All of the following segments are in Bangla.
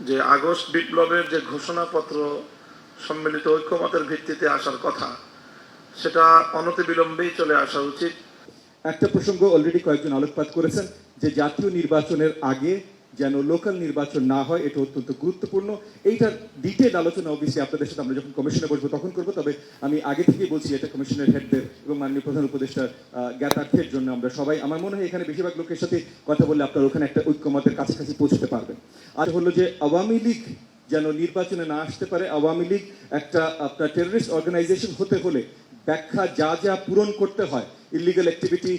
যে আগস্ট বিপ্লবের যে ঘোষণাপত্র সম্মিলিত ঐক্যমতের ভিত্তিতে আসার কথা, সেটা অনতিবিলম্বেই চলে আসা উচিত। একটা প্রসঙ্গ অলরেডি কয়েকজন আলোকপাত করেছেন যে জাতীয় নির্বাচনের আগে যেন লোকাল নির্বাচন না হয়, এটা অত্যন্ত গুরুত্বপূর্ণ। এইটার ডিটেল আলোচনা অবশ্যই আপনাদের সাথে আমরা যখন কমিশনে বসবো তখন করবো। তবে আমি আগে থেকেই বলছি, এটা কমিশনের হেডদের এবং মাননীয় প্রধান উপদেষ্টার জ্ঞাতার্থের জন্য আমরা সবাই, আমার মনে হয় এখানে বেশিরভাগ লোকের সাথে কথা বললে আপনারা ওখানে একটা ঐক্যমতের কাছাকাছি পৌঁছতে পারবেন। আর হলো যে আওয়ামী লীগ যেন নির্বাচনে না আসতে পারে। আওয়ামী লীগ একটা আপনার টেররিস্ট অর্গানাইজেশন হতে হলে ব্যাখ্যা যা যা পূরণ করতে হয়, ইলিগাল অ্যাক্টিভিটি,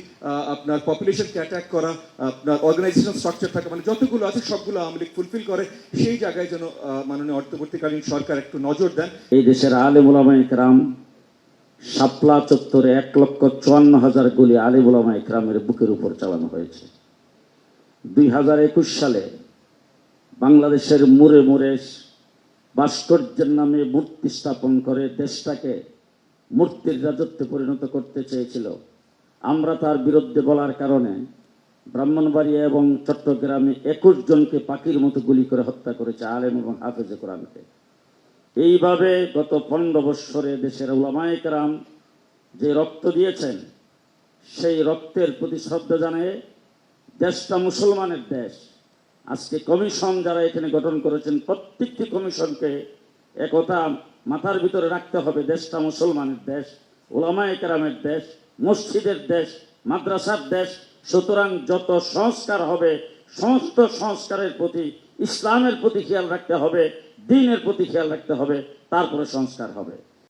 আপনার পপুলেশনকে অ্যাটাক করা, আপনার অর্গানাইজেশন স্ট্রাকচার থাকা, মানে যতগুলো আছে সবগুলো আওয়ামী লীগ ফুলফিল করে। সেই জায়গায় যেন মাননীয় অন্তর্বর্তীকালীন সরকার একটু নজর দেন। এই দেশের আলেম ওলামা ইকরাম শাপলা চত্বরে 1,54,000 গুলি আলেম ওলামা ইকরামের বুকের উপর চালানো হয়েছে। 2021 সালে বাংলাদেশের মোড়ে মোড়ে ভাস্কর্যের নামে মূর্তি স্থাপন করে দেশটাকে মূর্তির রাজত্বে পরিণত করতে চেয়েছিল। আমরা তার বিরুদ্ধে বলার কারণে ব্রাহ্মণবাড়িয়া এবং চট্টগ্রামে 21 জনকে পাখির মতো গুলি করে হত্যা করেছে আলেম এবং হাফেজে কোরআনকে। এইভাবে গত 15 বৎসরে দেশের উলামায়ে কেরাম যে রক্ত দিয়েছেন, সেই রক্তের প্রতি শ্রদ্ধা জানিয়ে দেশটা মুসলমানের দেশ। আজকে কমিশন যারা এখানে গঠন করেছেন, প্রত্যেকটি কমিশনকে একথা মাথার ভিতরে রাখতে হবে, দেশটা মুসলমানের দেশ, উলামায়ে কেরামের দেশ, মসজিদের দেশ, মাদ্রাসার দেশ। সুতরাং যত সংস্কার হবে, সমস্ত সংস্কারের প্রতি ইসলামের প্রতি খেয়াল রাখতে হবে, দ্বীনের প্রতি খেয়াল রাখতে হবে, তারপরে সংস্কার হবে।